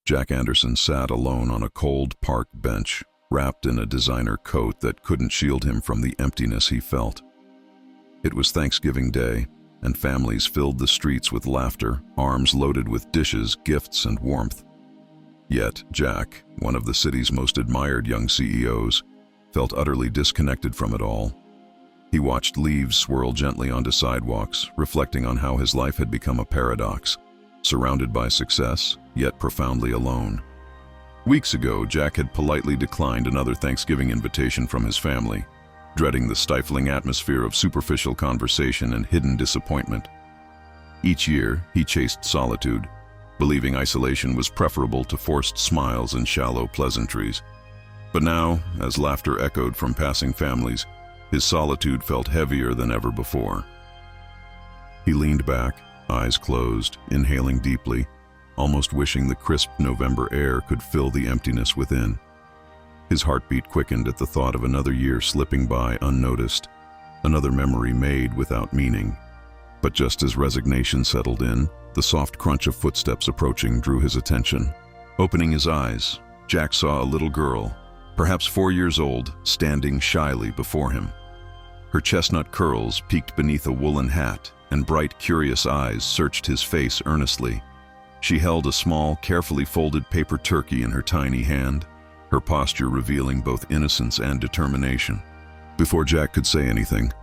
Jack Anderson sat alone on a cold park bench, wrapped in a designer coat that couldn't shield him from the emptiness he felt. It was Thanksgiving Day, and families filled the streets with laughter, arms loaded with dishes, gifts, and warmth. Yet Jack, one of the city's most admired young CEOs, felt utterly disconnected from it all. He watched leaves swirl gently onto sidewalks, reflecting on how his life had become a paradox, surrounded by success, yet profoundly alone. Weeks ago, Jack had politely declined another Thanksgiving invitation from his family, dreading the stifling atmosphere of superficial conversation and hidden disappointment. Each year, he chased solitude, believing isolation was preferable to forced smiles and shallow pleasantries. But now, as laughter echoed from passing families, his solitude felt heavier than ever before. He leaned back, eyes closed, inhaling deeply, almost wishing the crisp November air could fill the emptiness within. His heartbeat quickened at the thought of another year slipping by unnoticed, another memory made without meaning. But just as resignation settled in, the soft crunch of footsteps approaching drew his attention. Opening his eyes, Jack saw a little girl, perhaps 4 years old, standing shyly before him. Her chestnut curls peeked beneath a woolen hat, and bright, curious eyes searched his face earnestly. She held a small, carefully folded paper turkey in her tiny hand, her posture revealing both innocence and determination. Before Jack could say anything,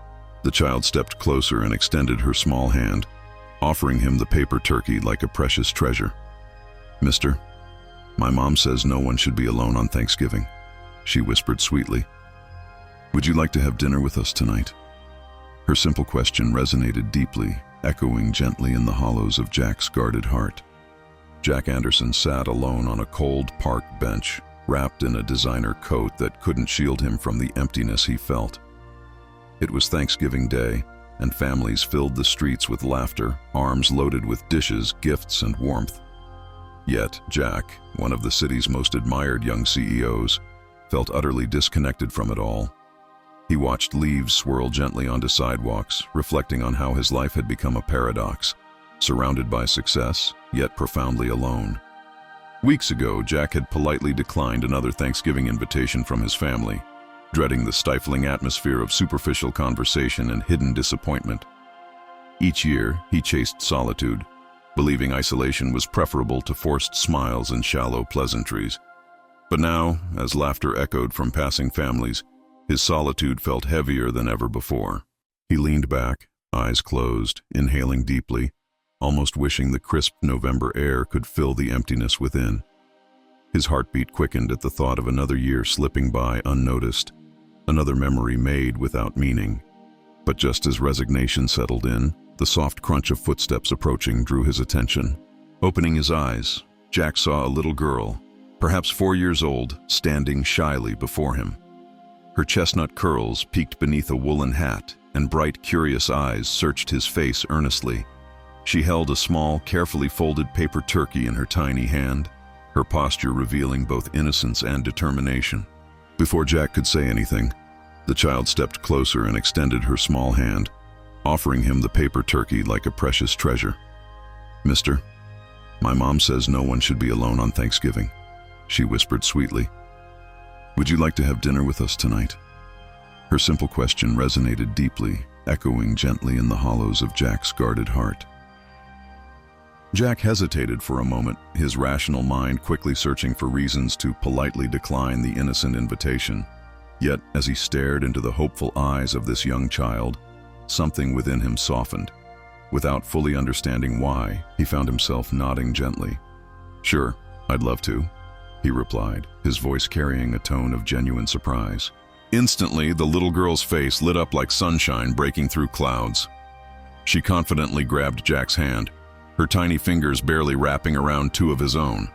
the child stepped closer and extended her small hand, offering him the paper turkey like a precious treasure. "Mister, my mom says no one should be alone on Thanksgiving," she whispered sweetly. "Would you like to have dinner with us tonight?" Her simple question resonated deeply, echoing gently in the hollows of Jack's guarded heart. Jack Anderson sat alone on a cold park bench, wrapped in a designer coat that couldn't shield him from the emptiness he felt. It was Thanksgiving Day, and families filled the streets with laughter, arms loaded with dishes, gifts, and warmth. Yet Jack, one of the city's most admired young CEOs, felt utterly disconnected from it all. He watched leaves swirl gently onto sidewalks, reflecting on how his life had become a paradox, surrounded by success, yet profoundly alone. Weeks ago, Jack had politely declined another Thanksgiving invitation from his family, dreading the stifling atmosphere of superficial conversation and hidden disappointment. Each year, he chased solitude, believing isolation was preferable to forced smiles and shallow pleasantries. But now, as laughter echoed from passing families, his solitude felt heavier than ever before. He leaned back, eyes closed, inhaling deeply, almost wishing the crisp November air could fill the emptiness within. His heartbeat quickened at the thought of another year slipping by unnoticed, another memory made without meaning. But just as resignation settled in, the soft crunch of footsteps approaching drew his attention. Opening his eyes, Jack saw a little girl, perhaps 4 years old, standing shyly before him. Her chestnut curls peeked beneath a woolen hat, and bright, curious eyes searched his face earnestly. She held a small, carefully folded paper turkey in her tiny hand, her posture revealing both innocence and determination. Before Jack could say anything, the child stepped closer and extended her small hand, offering him the paper turkey like a precious treasure. "Mister, my mom says no one should be alone on Thanksgiving," she whispered sweetly. "Would you like to have dinner with us tonight?" Her simple question resonated deeply, echoing gently in the hollows of Jack's guarded heart. Jack hesitated for a moment, his rational mind quickly searching for reasons to politely decline the innocent invitation. Yet, as he stared into the hopeful eyes of this young child, something within him softened. Without fully understanding why, he found himself nodding gently. "Sure, I'd love to," he replied, his voice carrying a tone of genuine surprise. Instantly, the little girl's face lit up like sunshine breaking through clouds. She confidently grabbed Jack's hand, her tiny fingers barely wrapping around two of his own.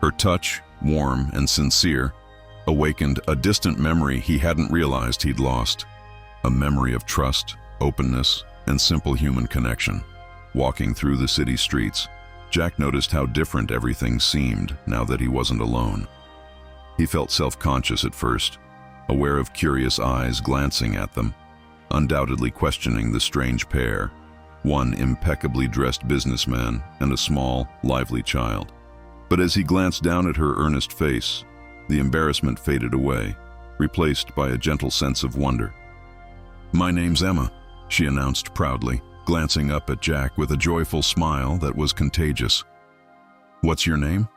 Her touch, warm and sincere, awakened a distant memory he hadn't realized he'd lost. A memory of trust, openness, and simple human connection. Walking through the city streets, Jack noticed how different everything seemed now that he wasn't alone. He felt self-conscious at first, aware of curious eyes glancing at them, undoubtedly questioning the strange pair, one impeccably dressed businessman and a small, lively child. But as he glanced down at her earnest face, the embarrassment faded away, replaced by a gentle sense of wonder. "My name's Emma," she announced proudly, glancing up at Jack with a joyful smile that was contagious. "What's your name?"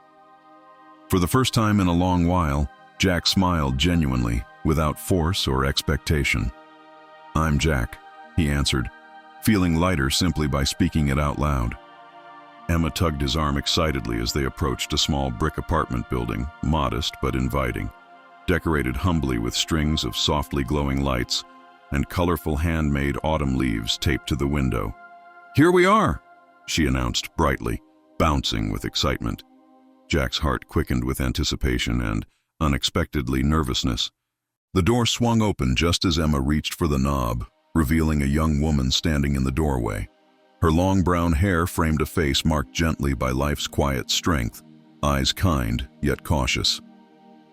For the first time in a long while, Jack smiled genuinely, without force or expectation. "I'm Jack," he answered, feeling lighter simply by speaking it out loud. Emma tugged his arm excitedly as they approached a small brick apartment building, modest but inviting, decorated humbly with strings of softly glowing lights and colorful handmade autumn leaves taped to the window. "Here we are," she announced brightly, bouncing with excitement. Jack's heart quickened with anticipation and, unexpectedly, nervousness. The door swung open just as Emma reached for the knob, revealing a young woman standing in the doorway. Her long brown hair framed a face marked gently by life's quiet strength, eyes kind yet cautious.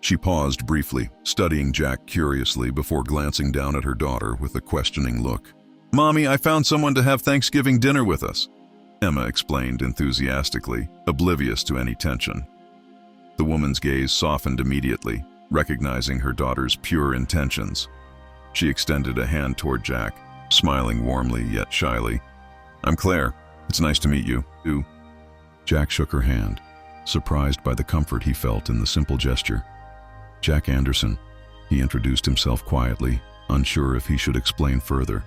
She paused briefly, studying Jack curiously before glancing down at her daughter with a questioning look. "Mommy, I found someone to have Thanksgiving dinner with us," Emma explained enthusiastically, oblivious to any tension. The woman's gaze softened immediately, recognizing her daughter's pure intentions. She extended a hand toward Jack, smiling warmly yet shyly. "I'm Claire. It's nice to meet you." Jack shook her hand, surprised by the comfort he felt in the simple gesture. "Jack Anderson," he introduced himself quietly, unsure if he should explain further.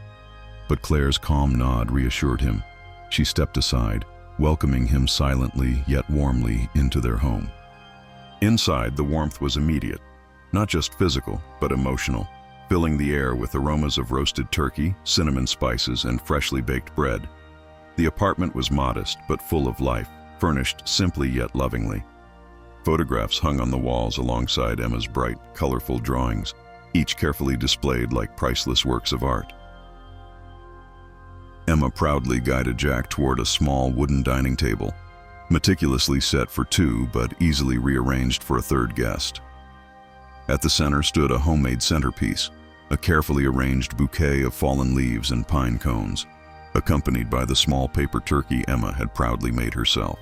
But Claire's calm nod reassured him. She stepped aside, welcoming him silently yet warmly into their home. Inside, the warmth was immediate, not just physical, but emotional, filling the air with aromas of roasted turkey, cinnamon spices, and freshly baked bread. The apartment was modest but full of life, furnished simply yet lovingly. Photographs hung on the walls alongside Emma's bright, colorful drawings, each carefully displayed like priceless works of art. Emma proudly guided Jack toward a small wooden dining table, meticulously set for two but easily rearranged for a third guest. At the center stood a homemade centerpiece, a carefully arranged bouquet of fallen leaves and pine cones, accompanied by the small paper turkey Emma had proudly made herself.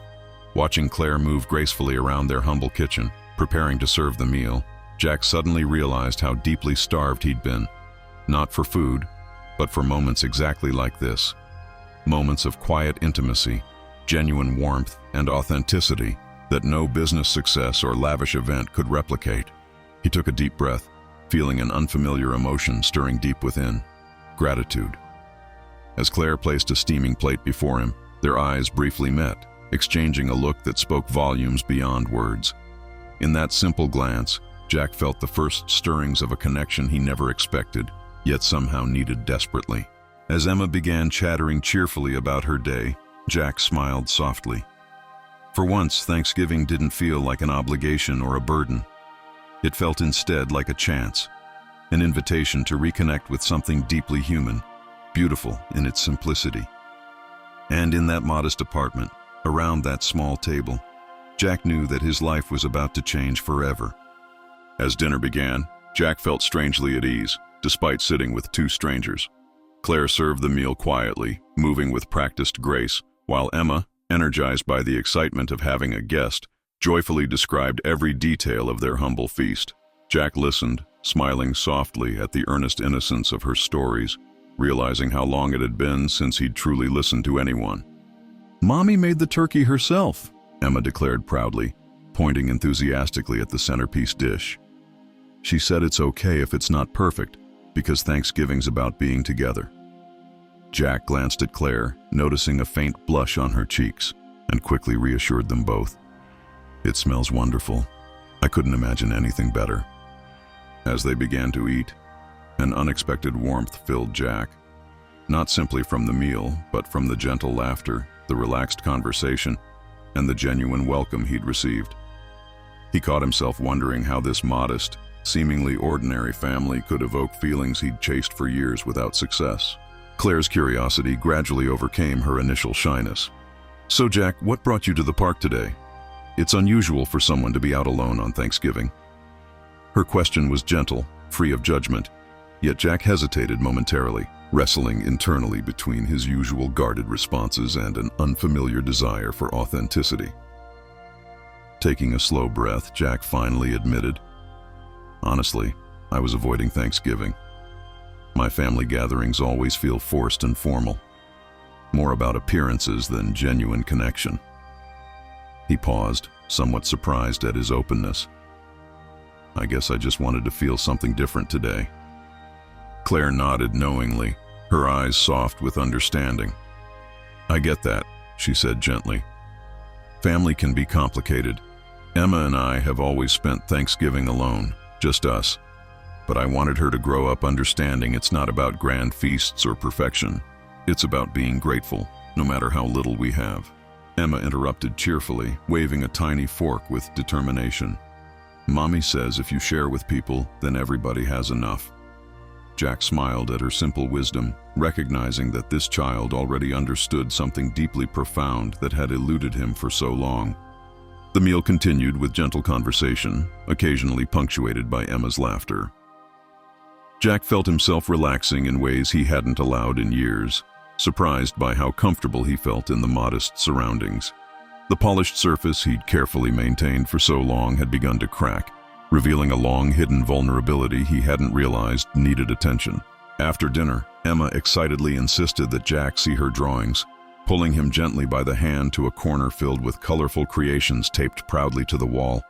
Watching Claire move gracefully around their humble kitchen, preparing to serve the meal, Jack suddenly realized how deeply starved he'd been, not for food, but for moments exactly like this. Moments of quiet intimacy, genuine warmth, and authenticity that no business success or lavish event could replicate. He took a deep breath, feeling an unfamiliar emotion stirring deep within: gratitude. As Claire placed a steaming plate before him, their eyes briefly met, exchanging a look that spoke volumes beyond words. In that simple glance, Jack felt the first stirrings of a connection he never expected, yet somehow needed desperately. As Emma began chattering cheerfully about her day, Jack smiled softly. For once, Thanksgiving didn't feel like an obligation or a burden. It felt instead like a chance, an invitation to reconnect with something deeply human, beautiful in its simplicity. And in that modest apartment, around that small table, Jack knew that his life was about to change forever. As dinner began, Jack felt strangely at ease, despite sitting with two strangers. Claire served the meal quietly, moving with practiced grace, while Emma, energized by the excitement of having a guest, joyfully described every detail of their humble feast. Jack listened, smiling softly at the earnest innocence of her stories, realizing how long it had been since he'd truly listened to anyone. "Mommy made the turkey herself," Emma declared proudly, pointing enthusiastically at the centerpiece dish. "She said it's okay if it's not perfect, because Thanksgiving's about being together." Jack glanced at Claire, noticing a faint blush on her cheeks, and quickly reassured them both. "It smells wonderful. I couldn't imagine anything better." As they began to eat, an unexpected warmth filled Jack, not simply from the meal, but from the gentle laughter, the relaxed conversation, and the genuine welcome he'd received. He caught himself wondering how this modest, seemingly ordinary family could evoke feelings he'd chased for years without success. Claire's curiosity gradually overcame her initial shyness. "So Jack, what brought you to the park today? It's unusual for someone to be out alone on Thanksgiving." Her question was gentle, free of judgment, yet Jack hesitated momentarily, wrestling internally between his usual guarded responses and an unfamiliar desire for authenticity. Taking a slow breath, Jack finally admitted, "Honestly, I was avoiding Thanksgiving. My family gatherings always feel forced and formal, more about appearances than genuine connection." He paused, somewhat surprised at his openness. "I guess I just wanted to feel something different today." Claire nodded knowingly, her eyes soft with understanding. "I get that," she said gently. "Family can be complicated. Emma and I have always spent Thanksgiving alone, just us. But I wanted her to grow up understanding it's not about grand feasts or perfection. It's about being grateful, no matter how little we have." Emma interrupted cheerfully, waving a tiny fork with determination. "Mommy says if you share with people, then everybody has enough." Jack smiled at her simple wisdom, recognizing that this child already understood something deeply profound that had eluded him for so long. The meal continued with gentle conversation, occasionally punctuated by Emma's laughter. Jack felt himself relaxing in ways he hadn't allowed in years, surprised by how comfortable he felt in the modest surroundings. The polished surface he'd carefully maintained for so long had begun to crack, revealing a long-hidden vulnerability he hadn't realized needed attention. After dinner, Emma excitedly insisted that Jack see her drawings, pulling him gently by the hand to a corner filled with colorful creations taped proudly to the wall.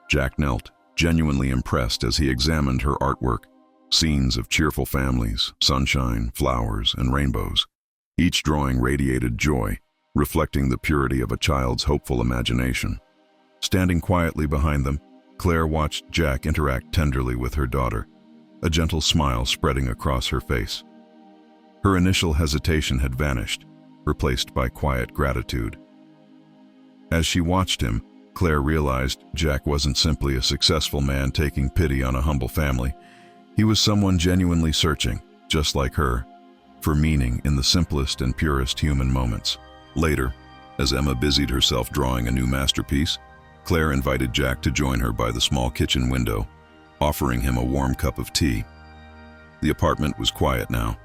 Jack knelt, genuinely impressed as he examined her artwork, scenes of cheerful families, sunshine, flowers, and rainbows. Each drawing radiated joy, reflecting the purity of a child's hopeful imagination. Standing quietly behind them, Claire watched Jack interact tenderly with her daughter, a gentle smile spreading across her face. Her initial hesitation had vanished, replaced by quiet gratitude. As she watched him, Claire realized Jack wasn't simply a successful man taking pity on a humble family. He was someone genuinely searching, just like her, for meaning in the simplest and purest human moments. Later, as Emma busied herself drawing a new masterpiece, Claire invited Jack to join her by the small kitchen window, offering him a warm cup of tea. The apartment was quiet now,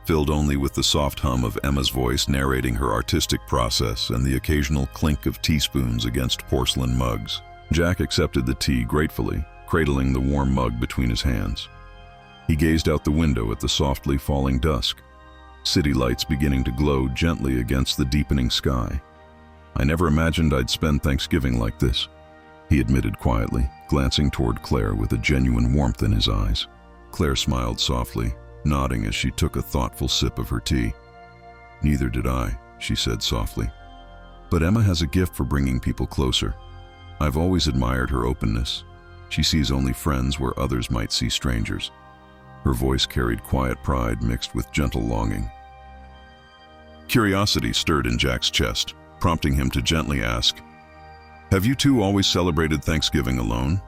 filled only with the soft hum of Emma's voice narrating her artistic process and the occasional clink of teaspoons against porcelain mugs. Jack accepted the tea gratefully, cradling the warm mug between his hands. He gazed out the window at the softly falling dusk, city lights beginning to glow gently against the deepening sky. "I never imagined I'd spend Thanksgiving like this," he admitted quietly, glancing toward Claire with a genuine warmth in his eyes. Claire smiled softly, nodding as she took a thoughtful sip of her tea. "Neither did I," she said softly. "But Emma has a gift for bringing people closer. I've always admired her openness. She sees only friends where others might see strangers." Her voice carried quiet pride mixed with gentle longing. Curiosity stirred in Jack's chest, prompting him to gently ask, "Have you two always celebrated Thanksgiving alone?"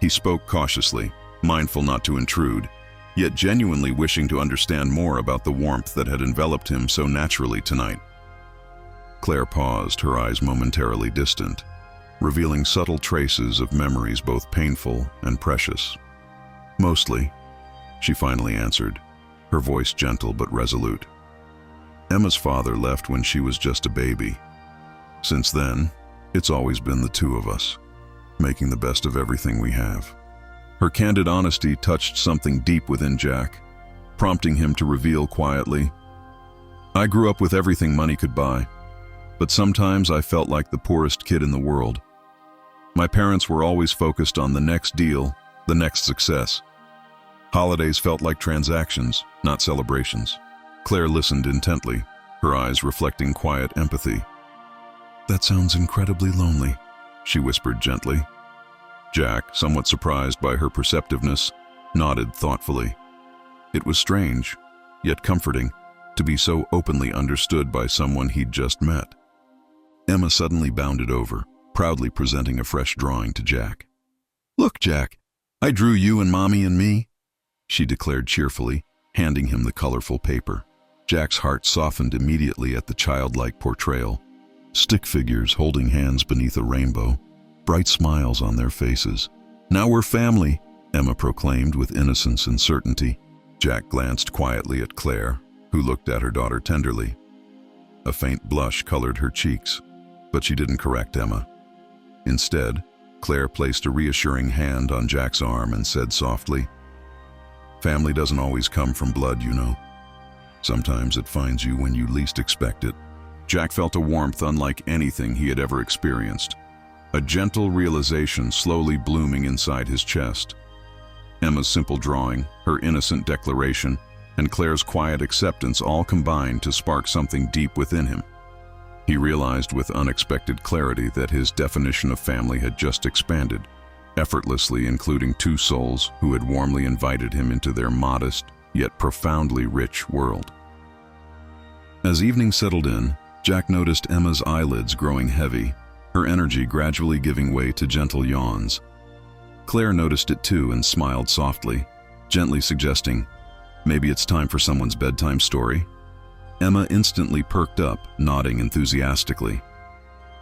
He spoke cautiously, mindful not to intrude, yet genuinely wishing to understand more about the warmth that had enveloped him so naturally tonight. Claire paused, her eyes momentarily distant, revealing subtle traces of memories both painful and precious. "Mostly," she finally answered, her voice gentle but resolute. "Emma's father left when she was just a baby. Since then, it's always been the two of us, making the best of everything we have." Her candid honesty touched something deep within Jack, prompting him to reveal quietly, "I grew up with everything money could buy, but sometimes I felt like the poorest kid in the world. My parents were always focused on the next deal, the next success. Holidays felt like transactions, not celebrations." Claire listened intently, her eyes reflecting quiet empathy. "That sounds incredibly lonely," she whispered gently. Jack, somewhat surprised by her perceptiveness, nodded thoughtfully. It was strange, yet comforting, to be so openly understood by someone he'd just met. Emma suddenly bounded over, proudly presenting a fresh drawing to Jack. "Look, Jack, I drew you and Mommy and me," she declared cheerfully, handing him the colorful paper. Jack's heart softened immediately at the childlike portrayal. Stick figures holding hands beneath a rainbow, bright smiles on their faces. "Now we're family," Emma proclaimed with innocence and certainty. Jack glanced quietly at Claire, who looked at her daughter tenderly. A faint blush colored her cheeks, but she didn't correct Emma. Instead, Claire placed a reassuring hand on Jack's arm and said softly, "Family doesn't always come from blood, you know. Sometimes it finds you when you least expect it." Jack felt a warmth unlike anything he had ever experienced, a gentle realization slowly blooming inside his chest. Emma's simple drawing, her innocent declaration, and Claire's quiet acceptance all combined to spark something deep within him. He realized with unexpected clarity that his definition of family had just expanded, effortlessly including two souls who had warmly invited him into their modest, yet profoundly rich world. As evening settled in, Jack noticed Emma's eyelids growing heavy, her energy gradually giving way to gentle yawns. Claire noticed it too and smiled softly, gently suggesting, "Maybe it's time for someone's bedtime story?" Emma instantly perked up, nodding enthusiastically.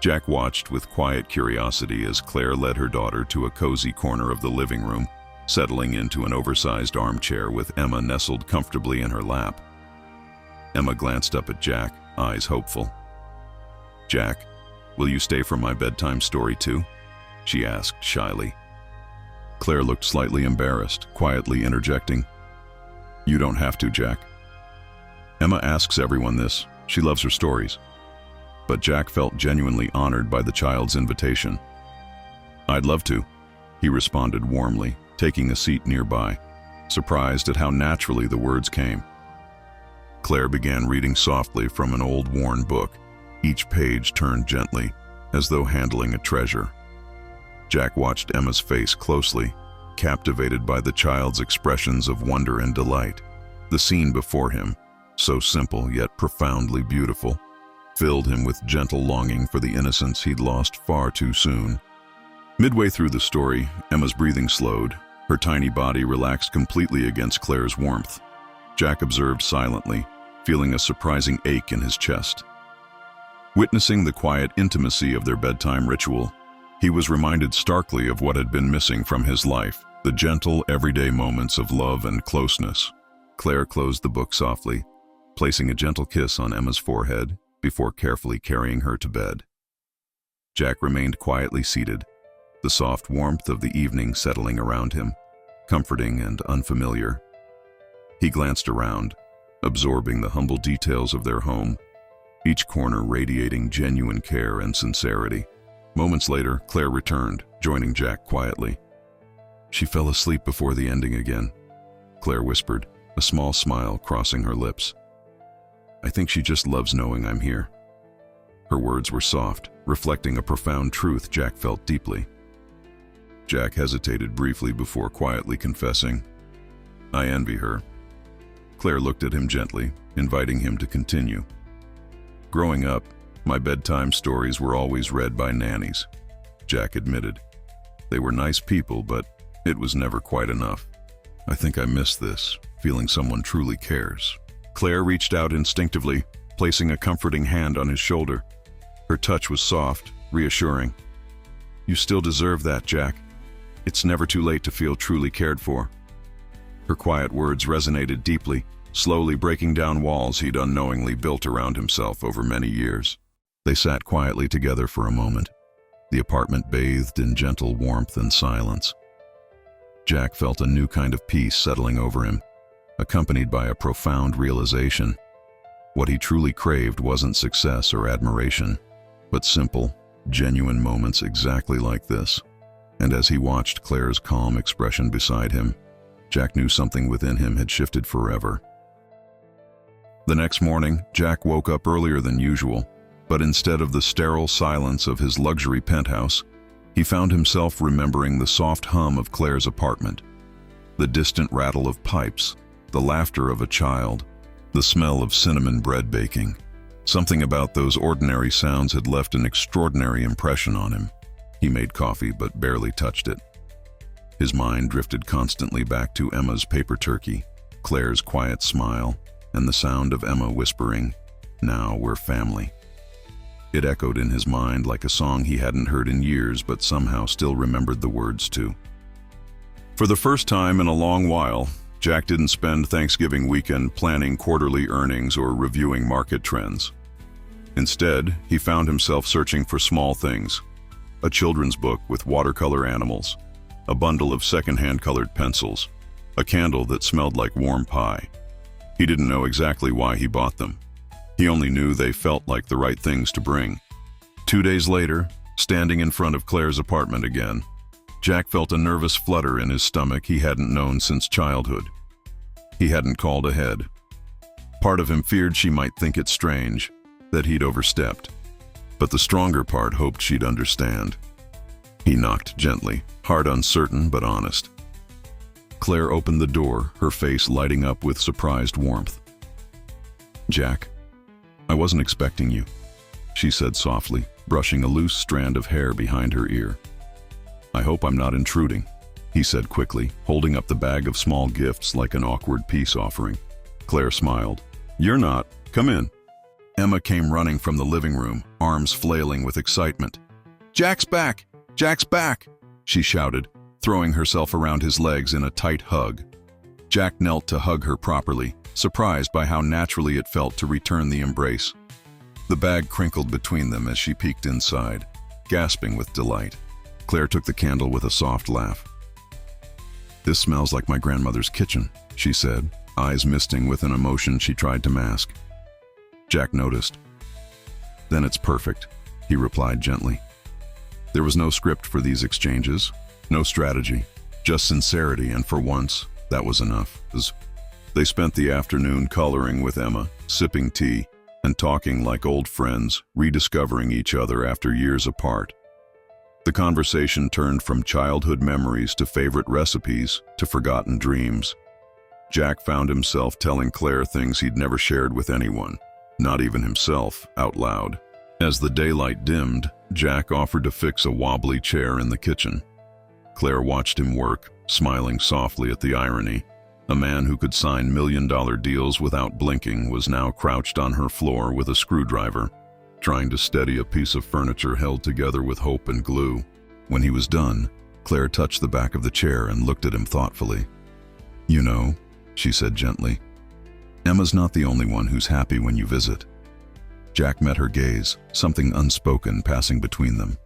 Jack watched with quiet curiosity as Claire led her daughter to a cozy corner of the living room, settling into an oversized armchair with Emma nestled comfortably in her lap. Emma glanced up at Jack, eyes hopeful. "Jack, will you stay for my bedtime story too?" she asked shyly. Claire looked slightly embarrassed, quietly interjecting, "You don't have to, Jack." Emma asks everyone this. She loves her stories. But Jack felt genuinely honored by the child's invitation. "I'd love to," he responded warmly, taking a seat nearby, surprised at how naturally the words came. Claire began reading softly from an old worn book, each page turned gently, as though handling a treasure. Jack watched Emma's face closely, captivated by the child's expressions of wonder and delight. The scene before him, so simple yet profoundly beautiful, filled him with gentle longing for the innocence he'd lost far too soon. Midway through the story, Emma's breathing slowed, her tiny body relaxed completely against Claire's warmth. Jack observed silently, feeling a surprising ache in his chest. Witnessing the quiet intimacy of their bedtime ritual, he was reminded starkly of what had been missing from his life, the gentle, everyday moments of love and closeness. Claire closed the book softly, placing a gentle kiss on Emma's forehead before carefully carrying her to bed. Jack remained quietly seated, the soft warmth of the evening settling around him, comforting and unfamiliar. He glanced around, absorbing the humble details of their home, each corner radiating genuine care and sincerity. Moments later, Claire returned, joining Jack quietly. "She fell asleep before the ending again," Claire whispered, a small smile crossing her lips. "I think she just loves knowing I'm here." Her words were soft, reflecting a profound truth Jack felt deeply. Jack hesitated briefly before quietly confessing, "I envy her." Claire looked at him gently, inviting him to continue. "Growing up, my bedtime stories were always read by nannies," Jack admitted. "They were nice people, but it was never quite enough. I think I miss this, feeling someone truly cares." Claire reached out instinctively, placing a comforting hand on his shoulder. Her touch was soft, reassuring. "You still deserve that, Jack. It's never too late to feel truly cared for." Her quiet words resonated deeply, slowly breaking down walls he'd unknowingly built around himself over many years. They sat quietly together for a moment, the apartment bathed in gentle warmth and silence. Jack felt a new kind of peace settling over him, accompanied by a profound realization. What he truly craved wasn't success or admiration, but simple, genuine moments exactly like this. And as he watched Claire's calm expression beside him, Jack knew something within him had shifted forever. The next morning, Jack woke up earlier than usual, but instead of the sterile silence of his luxury penthouse, he found himself remembering the soft hum of Claire's apartment, the distant rattle of pipes, the laughter of a child, the smell of cinnamon bread baking. Something about those ordinary sounds had left an extraordinary impression on him. He made coffee but barely touched it. His mind drifted constantly back to Emma's paper turkey, Claire's quiet smile, and the sound of Emma whispering, "Now we're family." It echoed in his mind like a song he hadn't heard in years but somehow still remembered the words to. For the first time in a long while, Jack didn't spend Thanksgiving weekend planning quarterly earnings or reviewing market trends. Instead, he found himself searching for small things, a children's book with watercolor animals, a bundle of second-hand colored pencils, a candle that smelled like warm pie. He didn't know exactly why he bought them. He only knew they felt like the right things to bring. 2 days later, standing in front of Claire's apartment again, Jack felt a nervous flutter in his stomach he hadn't known since childhood. He hadn't called ahead. Part of him feared she might think it strange, that he'd overstepped. But the stronger part hoped she'd understand. He knocked gently, heart uncertain but honest. Claire opened the door, her face lighting up with surprised warmth. "Jack, I wasn't expecting you," she said softly, brushing a loose strand of hair behind her ear. "I hope I'm not intruding," he said quickly, holding up the bag of small gifts like an awkward peace offering. Claire smiled. "You're not. Come in." Emma came running from the living room, arms flailing with excitement. "Jack's back! Jack's back!" she shouted, throwing herself around his legs in a tight hug. Jack knelt to hug her properly, surprised by how naturally it felt to return the embrace. The bag crinkled between them as she peeked inside, gasping with delight. Claire took the candle with a soft laugh. "This smells like my grandmother's kitchen," she said, eyes misting with an emotion she tried to mask. Jack noticed. "Then it's perfect," he replied gently. There was no script for these exchanges, no strategy, just sincerity, and for once, that was enough. They spent the afternoon coloring with Emma, sipping tea, and talking like old friends, rediscovering each other after years apart. The conversation turned from childhood memories to favorite recipes to forgotten dreams. Jack found himself telling Claire things he'd never shared with anyone, not even himself, out loud. As the daylight dimmed, Jack offered to fix a wobbly chair in the kitchen. Claire watched him work, smiling softly at the irony. A man who could sign million-dollar deals without blinking was now crouched on her floor with a screwdriver, trying to steady a piece of furniture held together with hope and glue. When he was done, Claire touched the back of the chair and looked at him thoughtfully. "You know," she said gently, "Emma's not the only one who's happy when you visit." Jack met her gaze, something unspoken passing between them.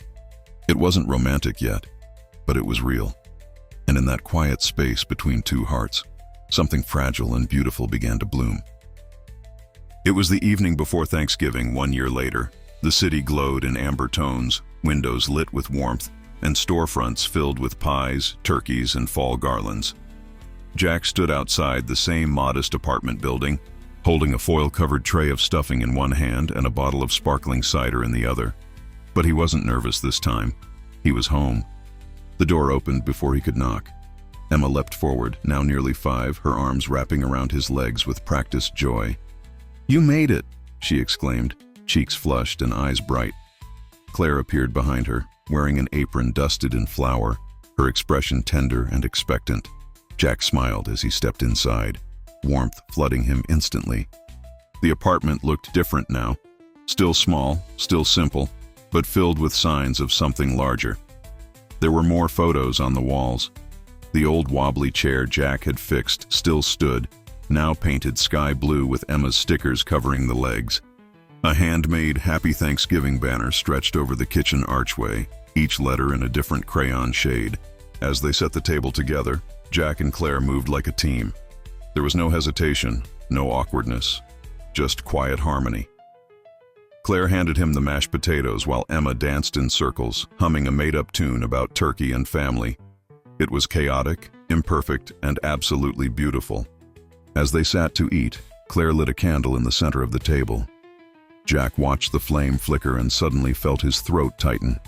It wasn't romantic yet, but it was real. And in that quiet space between two hearts, something fragile and beautiful began to bloom. It was the evening before Thanksgiving 1 year later. The city glowed in amber tones, windows lit with warmth, and storefronts filled with pies, turkeys, and fall garlands. Jack stood outside the same modest apartment building, holding a foil-covered tray of stuffing in one hand and a bottle of sparkling cider in the other. But he wasn't nervous this time. He was home. The door opened before he could knock. Emma leapt forward, now nearly 5, her arms wrapping around his legs with practiced joy. "You made it!" she exclaimed, cheeks flushed and eyes bright. Claire appeared behind her, wearing an apron dusted in flour, her expression tender and expectant. Jack smiled as he stepped inside, warmth flooding him instantly. The apartment looked different now. Still small, still simple, but filled with signs of something larger. There were more photos on the walls. The old wobbly chair Jack had fixed still stood, now painted sky blue with Emma's stickers covering the legs. A handmade Happy Thanksgiving banner stretched over the kitchen archway, each letter in a different crayon shade. As they set the table together, Jack and Claire moved like a team. There was no hesitation, no awkwardness, just quiet harmony. Claire handed him the mashed potatoes while Emma danced in circles, humming a made-up tune about turkey and family. It was chaotic, imperfect, and absolutely beautiful. As they sat to eat, Claire lit a candle in the center of the table. Jack watched the flame flicker and suddenly felt his throat tighten.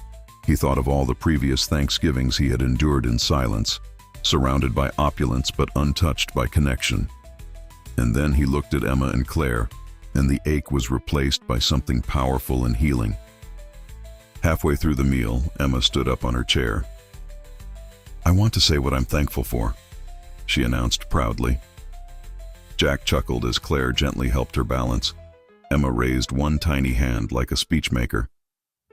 He thought of all the previous Thanksgivings he had endured in silence, surrounded by opulence but untouched by connection. And then he looked at Emma and Claire, and the ache was replaced by something powerful and healing. Halfway through the meal, Emma stood up on her chair. "I want to say what I'm thankful for," she announced proudly. Jack chuckled as Claire gently helped her balance. Emma raised one tiny hand like a speechmaker.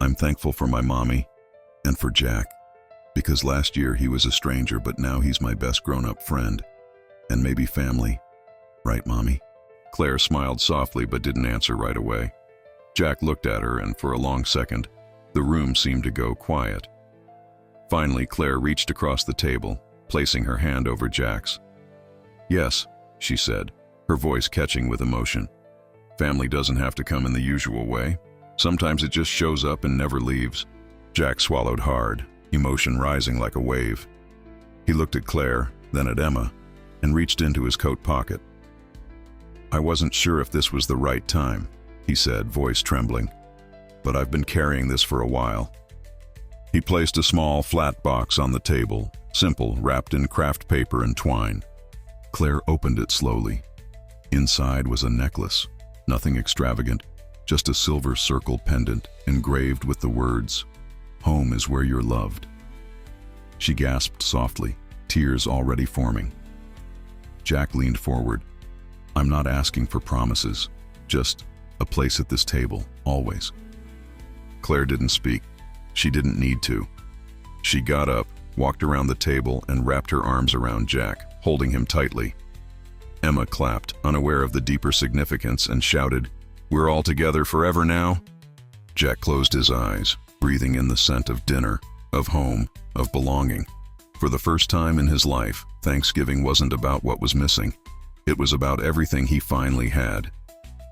"I'm thankful for my mommy and for Jack, because last year he was a stranger, but now he's my best grown-up friend, and maybe family. Right, Mommy?" Claire smiled softly but didn't answer right away. Jack looked at her, and for a long second, The room seemed to go quiet. Finally, Claire reached across the table, placing her hand over Jack's. "Yes," she said, her voice catching with emotion. "Family doesn't have to come in the usual way. Sometimes it just shows up and never leaves." Jack swallowed hard, emotion rising like a wave. He looked at Claire, then at Emma, and reached into his coat pocket. "I wasn't sure if this was the right time," he said, voice trembling, "but I've been carrying this for a while." He placed a small, flat box on the table, simple, wrapped in craft paper and twine. Claire opened it slowly. Inside was a necklace, nothing extravagant, just a silver circle pendant engraved with the words, "Home is where you're loved." She gasped softly, tears already forming. Jack leaned forward. "I'm not asking for promises, just a place at this table, always." Claire didn't speak. She didn't need to. She got up, walked around the table, and wrapped her arms around Jack, holding him tightly. Emma clapped, unaware of the deeper significance, and shouted, "We're all together forever now?" Jack closed his eyes, breathing in the scent of dinner, of home, of belonging. For the first time in his life, Thanksgiving wasn't about what was missing. It was about everything he finally had.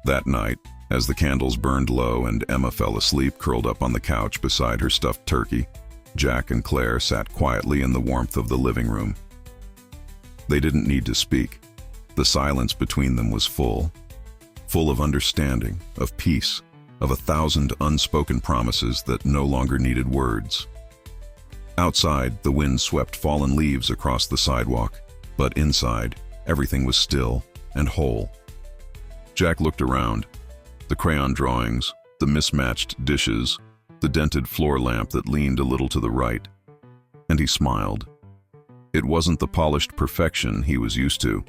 That night, as the candles burned low and Emma fell asleep curled up on the couch beside her stuffed turkey, Jack and Claire sat quietly in the warmth of the living room. They didn't need to speak. The silence between them was full of understanding, of peace, of 1,000 unspoken promises that no longer needed words. Outside, the wind swept fallen leaves across the sidewalk, but inside, everything was still and whole. Jack looked around. The crayon drawings, the mismatched dishes, the dented floor lamp that leaned a little to the right. And he smiled. It wasn't the polished perfection he was used to.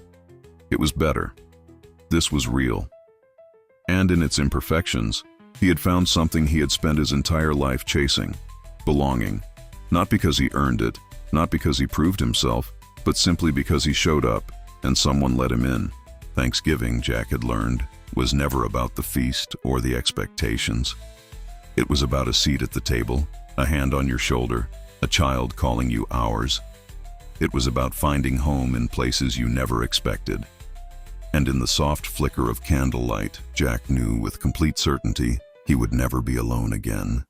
It was better. This was real. And in its imperfections, he had found something he had spent his entire life chasing: belonging. Not because he earned it, not because he proved himself, but simply because he showed up and someone let him in. Thanksgiving, Jack had learned, was never about the feast or the expectations. It was about a seat at the table, a hand on your shoulder, a child calling you ours. It was about finding home in places you never expected. And in the soft flicker of candlelight, Jack knew with complete certainty he would never be alone again.